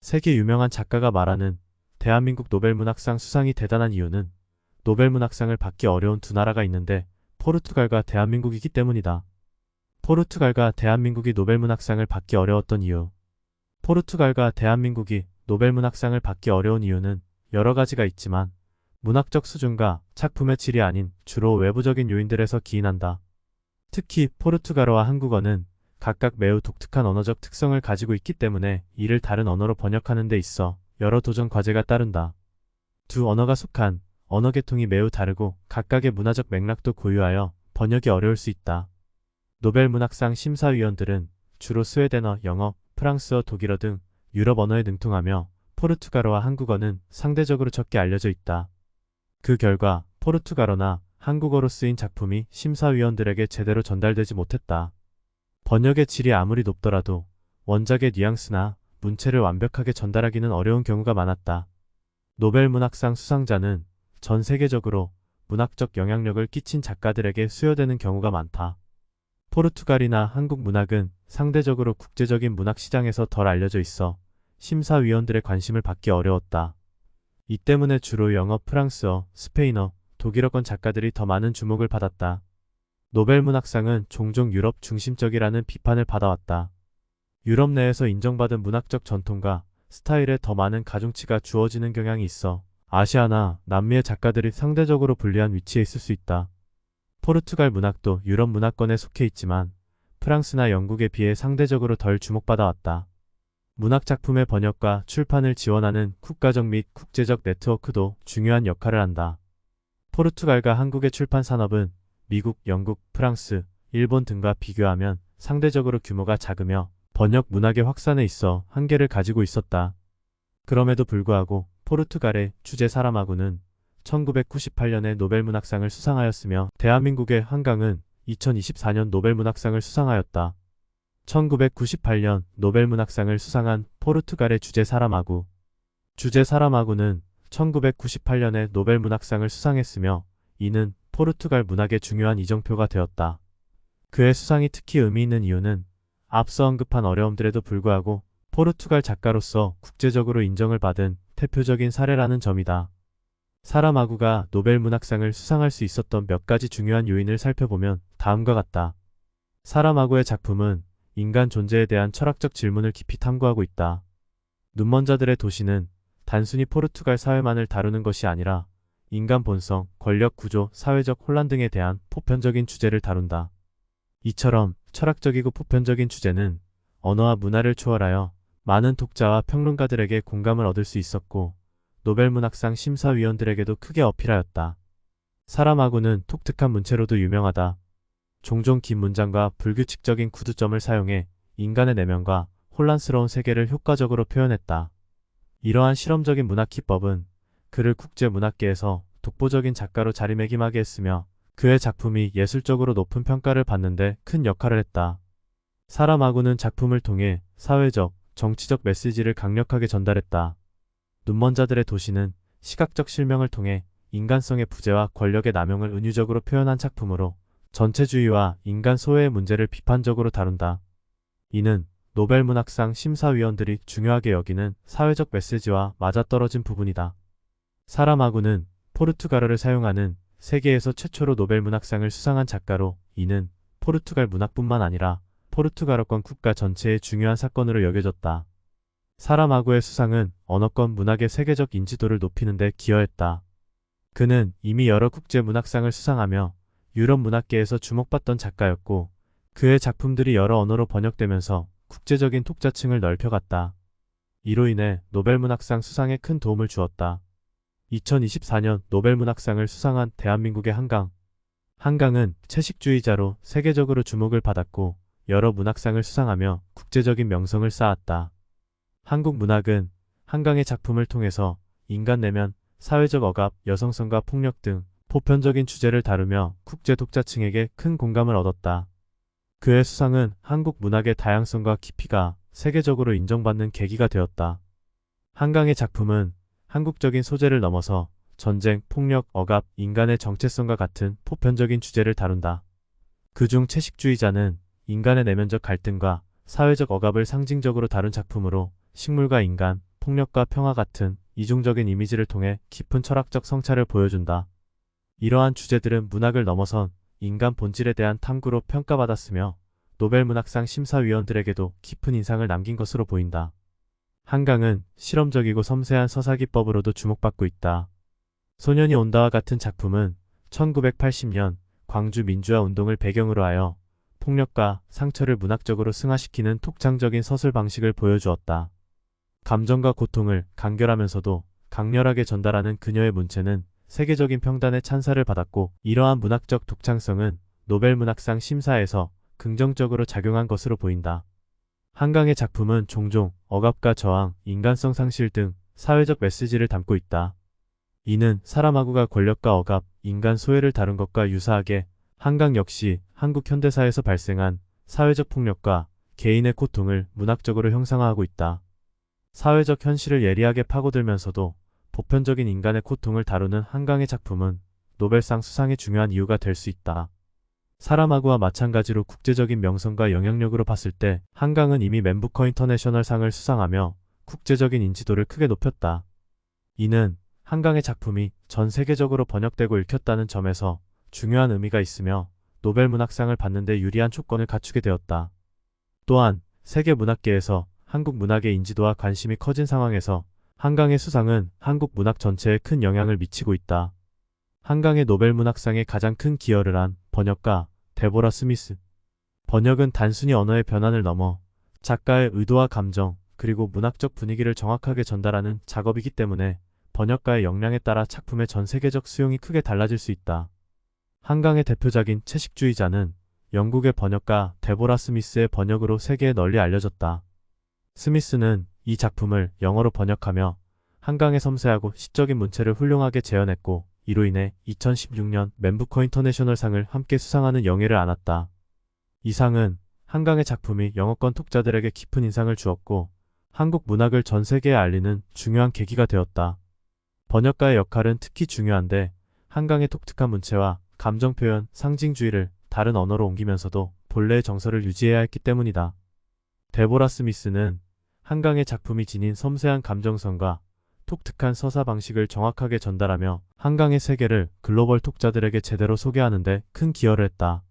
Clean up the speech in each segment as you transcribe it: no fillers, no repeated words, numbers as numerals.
세계 유명한 작가가 말하는 대한민국 노벨문학상 수상이 대단한 이유는 노벨문학상을 받기 어려운 두 나라가 있는데 포르투갈과 대한민국이기 때문이다. 포르투갈과 대한민국이 노벨문학상을 받기 어려웠던 이유. 포르투갈과 대한민국이 노벨문학상을 받기 어려운 이유는 여러 가지가 있지만 문학적 수준과 작품의 질이 아닌 주로 외부적인 요인들에서 기인한다. 특히 포르투갈어와 한국어는 각각 매우 독특한 언어적 특성을 가지고 있기 때문에 이를 다른 언어로 번역하는 데 있어 여러 도전 과제가 따른다. 두 언어가 속한 언어 계통이 매우 다르고 각각의 문화적 맥락도 고유하여 번역이 어려울 수 있다. 노벨문학상 심사위원들은 주로 스웨덴어, 영어, 프랑스어, 독일어 등 유럽 언어에 능통하며 포르투갈어와 한국어는 상대적으로 적게 알려져 있다. 그 결과 포르투갈어나 한국어로 쓰인 작품이 심사위원들에게 제대로 전달되지 못했다. 번역의 질이 아무리 높더라도 원작의 뉘앙스나 문체를 완벽하게 전달하기는 어려운 경우가 많았다. 노벨문학상 수상자는 전 세계적으로 문학적 영향력을 끼친 작가들에게 수여되는 경우가 많다. 포르투갈이나 한국 문학은 상대적으로 국제적인 문학 시장에서 덜 알려져 있어 심사위원들의 관심을 받기 어려웠다. 이 때문에 주로 영어, 프랑스어, 스페인어, 독일어권 작가들이 더 많은 주목을 받았다. 노벨문학상은 종종 유럽 중심적이라는 비판을 받아왔다. 유럽 내에서 인정받은 문학적 전통과 스타일에 더 많은 가중치가 주어지는 경향이 있어 아시아나 남미의 작가들이 상대적으로 불리한 위치에 있을 수 있다. 포르투갈 문학도 유럽 문화권에 속해 있지만 프랑스나 영국에 비해 상대적으로 덜 주목받아왔다. 문학 작품의 번역과 출판을 지원하는 국가적 및 국제적 네트워크도 중요한 역할을 한다. 포르투갈과 한국의 출판 산업은 미국, 영국, 프랑스, 일본 등과 비교하면 상대적으로 규모가 작으며 번역 문학의 확산에 있어 한계를 가지고 있었다. 그럼에도 불구하고 포르투갈의 주제 사람하고는 1998년에 노벨문학상을 수상하였으며 대한민국의 한강은 2024년 노벨문학상을 수상하였다. 1998년 노벨문학상을 수상한 포르투갈의 주제 사람하고. 주제 사람하고는 1998년에 노벨문학상을 수상했으며 이는 포르투갈 문학의 중요한 이정표가 되었다. 그의 수상이 특히 의미 있는 이유는 앞서 언급한 어려움들에도 불구하고 포르투갈 작가로서 국제적으로 인정을 받은 대표적인 사례라는 점이다. 사라마구가 노벨문학상을 수상할 수 있었던 몇 가지 중요한 요인을 살펴보면 다음과 같다. 사라마구의 작품은 인간 존재에 대한 철학적 질문을 깊이 탐구하고 있다. 눈먼 자들의 도시는 단순히 포르투갈 사회만을 다루는 것이 아니라 인간 본성, 권력 구조, 사회적 혼란 등에 대한 보편적인 주제를 다룬다. 이처럼 철학적이고 보편적인 주제는 언어와 문화를 초월하여 많은 독자와 평론가들에게 공감을 얻을 수 있었고 노벨문학상 심사위원들에게도 크게 어필하였다. 사라마구는 독특한 문체로도 유명하다. 종종 긴 문장과 불규칙적인 구두점을 사용해 인간의 내면과 혼란스러운 세계를 효과적으로 표현했다. 이러한 실험적인 문학 기법은 그를 국제문학계에서 독보적인 작가로 자리매김하게 했으며 그의 작품이 예술적으로 높은 평가를 받는데 큰 역할을 했다. 사라마구는 작품을 통해 사회적, 정치적 메시지를 강력하게 전달했다. 눈먼 자들의 도시는 시각적 실명을 통해 인간성의 부재와 권력의 남용을 은유적으로 표현한 작품으로 전체주의와 인간 소외의 문제를 비판적으로 다룬다. 이는 노벨문학상 심사위원들이 중요하게 여기는 사회적 메시지와 맞아떨어진 부분이다. 사라마구는 포르투갈어를 사용하는 세계에서 최초로 노벨문학상을 수상한 작가로 이는 포르투갈 문학뿐만 아니라 포르투갈어권 국가 전체의 중요한 사건으로 여겨졌다. 사라마구의 수상은 언어권 문학의 세계적 인지도를 높이는 데 기여했다. 그는 이미 여러 국제문학상을 수상하며 유럽 문학계에서 주목받던 작가였고 그의 작품들이 여러 언어로 번역되면서 국제적인 독자층을 넓혀갔다. 이로 인해 노벨문학상 수상에 큰 도움을 주었다. 2024년 노벨문학상을 수상한 대한민국의 한강. 한강은 채식주의자로 세계적으로 주목을 받았고 여러 문학상을 수상하며 국제적인 명성을 쌓았다. 한국 문학은 한강의 작품을 통해서 인간 내면, 사회적 억압, 여성성과 폭력 등 보편적인 주제를 다루며 국제 독자층에게 큰 공감을 얻었다. 그의 수상은 한국 문학의 다양성과 깊이가 세계적으로 인정받는 계기가 되었다. 한강의 작품은 한국적인 소재를 넘어서 전쟁, 폭력, 억압, 인간의 정체성과 같은 보편적인 주제를 다룬다. 그중 채식주의자는 인간의 내면적 갈등과 사회적 억압을 상징적으로 다룬 작품으로 식물과 인간, 폭력과 평화 같은 이중적인 이미지를 통해 깊은 철학적 성찰을 보여준다. 이러한 주제들은 문학을 넘어선 인간 본질에 대한 탐구로 평가받았으며 노벨 문학상 심사위원들에게도 깊은 인상을 남긴 것으로 보인다. 한강은 실험적이고 섬세한 서사기법으로도 주목받고 있다. 소년이 온다와 같은 작품은 1980년 광주 민주화 운동을 배경으로 하여 폭력과 상처를 문학적으로 승화시키는 독창적인 서술 방식을 보여주었다. 감정과 고통을 간결하면서도 강렬하게 전달하는 그녀의 문체는 세계적인 평단의 찬사를 받았고, 이러한 문학적 독창성은 노벨 문학상 심사에서 긍정적으로 작용한 것으로 보인다. 한강의 작품은 종종 억압과 저항, 인간성 상실 등 사회적 메시지를 담고 있다. 이는 사람하고가 권력과 억압, 인간 소외를 다룬 것과 유사하게 한강 역시 한국 현대사에서 발생한 사회적 폭력과 개인의 고통을 문학적으로 형상화하고 있다. 사회적 현실을 예리하게 파고들면서도 보편적인 인간의 고통을 다루는 한강의 작품은 노벨상 수상의 중요한 이유가 될 수 있다. 사람하고와 마찬가지로 국제적인 명성과 영향력으로 봤을 때 한강은 이미 맨 부커 인터내셔널 상을 수상하며 국제적인 인지도를 크게 높였다. 이는 한강의 작품이 전 세계적으로 번역되고 읽혔다는 점에서 중요한 의미가 있으며 노벨 문학상을 받는 데 유리한 조건을 갖추게 되었다. 또한 세계 문학계에서 한국 문학의 인지도와 관심이 커진 상황에서 한강의 수상은 한국 문학 전체에 큰 영향을 미치고 있다. 한강의 노벨 문학상에 가장 큰 기여를 한 번역가 데보라 스미스. 번역은 단순히 언어의 변환을 넘어 작가의 의도와 감정, 그리고 문학적 분위기를 정확하게 전달하는 작업이기 때문에 번역가의 역량에 따라 작품의 전 세계적 수용이 크게 달라질 수 있다. 한강의 대표작인 채식주의자는 영국의 번역가 데보라 스미스의 번역으로 세계에 널리 알려졌다. 스미스는 이 작품을 영어로 번역하며 한강의 섬세하고 시적인 문체를 훌륭하게 재현했고, 이로 인해 2016년 맨 부커 인터내셔널 상을 함께 수상하는 영예를 안았다. 이 상은 한강의 작품이 영어권 독자들에게 깊은 인상을 주었고 한국 문학을 전 세계에 알리는 중요한 계기가 되었다. 번역가의 역할은 특히 중요한데 한강의 독특한 문체와 감정 표현, 상징주의를 다른 언어로 옮기면서도 본래의 정서를 유지해야 했기 때문이다. 데보라 스미스는 한강의 작품이 지닌 섬세한 감정선과 독특한 서사 방식을 정확하게 전달하며 한강의 세계를 글로벌 독자들에게 제대로 소개하는 데 큰 기여를 했다.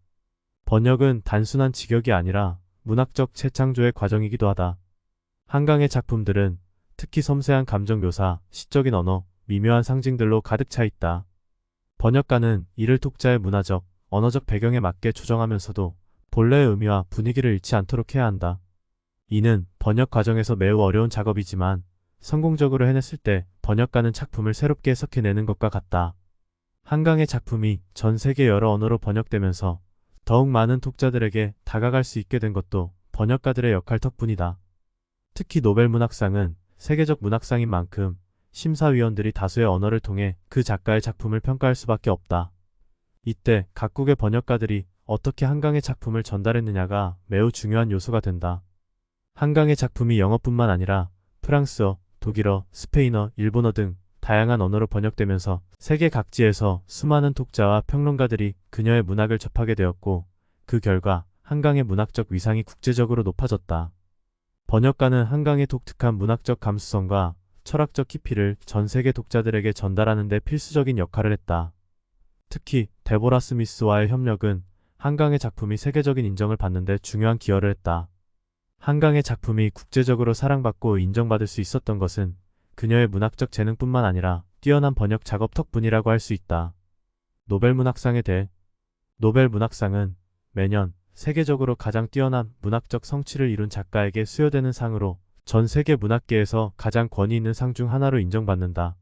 번역은 단순한 직역이 아니라 문학적 재창조의 과정이기도 하다. 한강의 작품들은 특히 섬세한 감정 묘사, 시적인 언어, 미묘한 상징들로 가득 차 있다. 번역가는 이를 독자의 문화적, 언어적 배경에 맞게 조정하면서도 본래의 의미와 분위기를 잃지 않도록 해야 한다. 이는 번역 과정에서 매우 어려운 작업이지만 성공적으로 해냈을 때 번역가는 작품을 새롭게 해석해내는 것과 같다. 한강의 작품이 전 세계 여러 언어로 번역되면서 더욱 많은 독자들에게 다가갈 수 있게 된 것도 번역가들의 역할 덕분이다. 특히 노벨 문학상은 세계적 문학상인 만큼 심사위원들이 다수의 언어를 통해 그 작가의 작품을 평가할 수밖에 없다. 이때 각국의 번역가들이 어떻게 한강의 작품을 전달했느냐가 매우 중요한 요소가 된다. 한강의 작품이 영어뿐만 아니라 프랑스어, 독일어, 스페인어, 일본어 등 다양한 언어로 번역되면서 세계 각지에서 수많은 독자와 평론가들이 그녀의 문학을 접하게 되었고, 그 결과 한강의 문학적 위상이 국제적으로 높아졌다. 번역가는 한강의 독특한 문학적 감수성과 철학적 깊이를 전 세계 독자들에게 전달하는 데 필수적인 역할을 했다. 특히 데보라 스미스와의 협력은 한강의 작품이 세계적인 인정을 받는 데 중요한 기여를 했다. 한강의 작품이 국제적으로 사랑받고 인정받을 수 있었던 것은 그녀의 문학적 재능뿐만 아니라 뛰어난 번역 작업 덕분이라고 할 수 있다. 노벨 문학상에 대해 노벨 문학상은 매년 세계적으로 가장 뛰어난 문학적 성취를 이룬 작가에게 수여되는 상으로 전 세계 문학계에서 가장 권위 있는 상 중 하나로 인정받는다.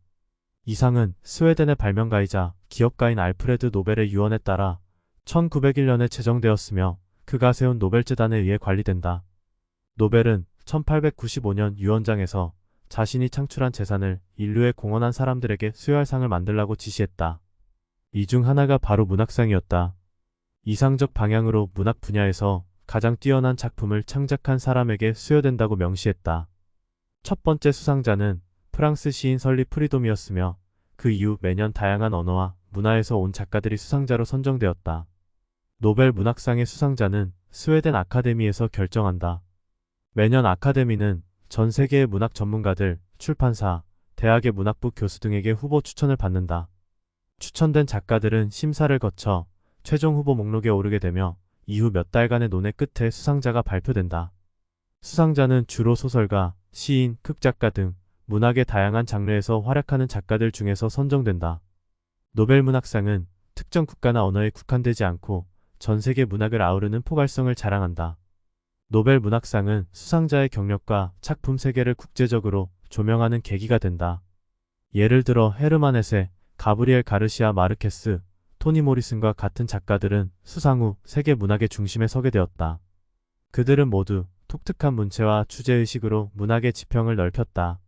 이 상은 스웨덴의 발명가이자 기업가인 알프레드 노벨의 유언에 따라 1901년에 제정되었으며 그가 세운 노벨재단에 의해 관리된다. 노벨은 1895년 유언장에서 자신이 창출한 재산을 인류에 공헌한 사람들에게 수여할 상을 만들라고 지시했다. 이 중 하나가 바로 문학상이었다. 이상적 방향으로 문학 분야에서 가장 뛰어난 작품을 창작한 사람에게 수여된다고 명시했다. 첫 번째 수상자는 프랑스 시인 설리 프리돔이었으며 그 이후 매년 다양한 언어와 문화에서 온 작가들이 수상자로 선정되었다. 노벨 문학상의 수상자는 스웨덴 아카데미에서 결정한다. 매년 아카데미는 전 세계의 문학 전문가들, 출판사, 대학의 문학부 교수 등에게 후보 추천을 받는다. 추천된 작가들은 심사를 거쳐 최종 후보 목록에 오르게 되며 이후 몇 달간의 논의 끝에 수상자가 발표된다. 수상자는 주로 소설가, 시인, 극작가 등 문학의 다양한 장르에서 활약하는 작가들 중에서 선정된다. 노벨 문학상은 특정 국가나 언어에 국한되지 않고 전 세계 문학을 아우르는 포괄성을 자랑한다. 노벨 문학상은 수상자의 경력과 작품 세계를 국제적으로 조명하는 계기가 된다. 예를 들어 헤르만 헤세, 가브리엘 가르시아 마르케스, 토니 모리슨과 같은 작가들은 수상 후 세계 문학의 중심에 서게 되었다. 그들은 모두 독특한 문체와 주제의식으로 문학의 지평을 넓혔다.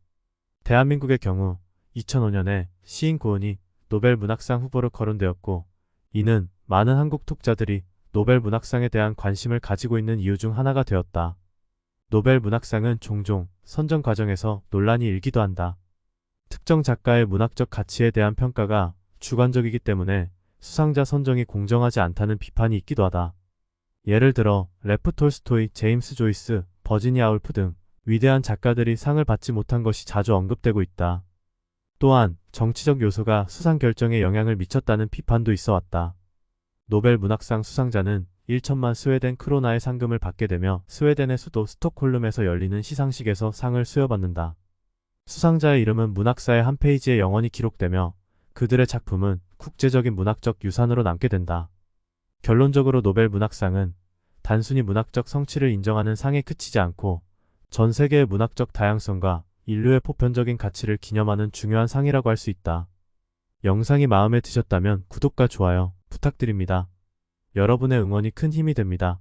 대한민국의 경우 2005년에 시인 고은이 노벨 문학상 후보로 거론되었고, 이는 많은 한국 독자들이 노벨 문학상에 대한 관심을 가지고 있는 이유 중 하나가 되었다. 노벨 문학상은 종종 선정 과정에서 논란이 일기도 한다. 특정 작가의 문학적 가치에 대한 평가가 주관적이기 때문에 수상자 선정이 공정하지 않다는 비판이 있기도 하다. 예를 들어 레프 톨스토이, 제임스 조이스, 버지니아 울프 등 위대한 작가들이 상을 받지 못한 것이 자주 언급되고 있다. 또한 정치적 요소가 수상 결정에 영향을 미쳤다는 비판도 있어 왔다. 노벨 문학상 수상자는 1천만 스웨덴 크로나의 상금을 받게 되며 스웨덴의 수도 스톡홀름에서 열리는 시상식에서 상을 수여받는다. 수상자의 이름은 문학사의 한 페이지에 영원히 기록되며 그들의 작품은 국제적인 문학적 유산으로 남게 된다. 결론적으로 노벨 문학상은 단순히 문학적 성취를 인정하는 상에 그치지 않고 전 세계의 문학적 다양성과 인류의 보편적인 가치를 기념하는 중요한 상이라고 할 수 있다. 영상이 마음에 드셨다면 구독과 좋아요 부탁드립니다. 여러분의 응원이 큰 힘이 됩니다.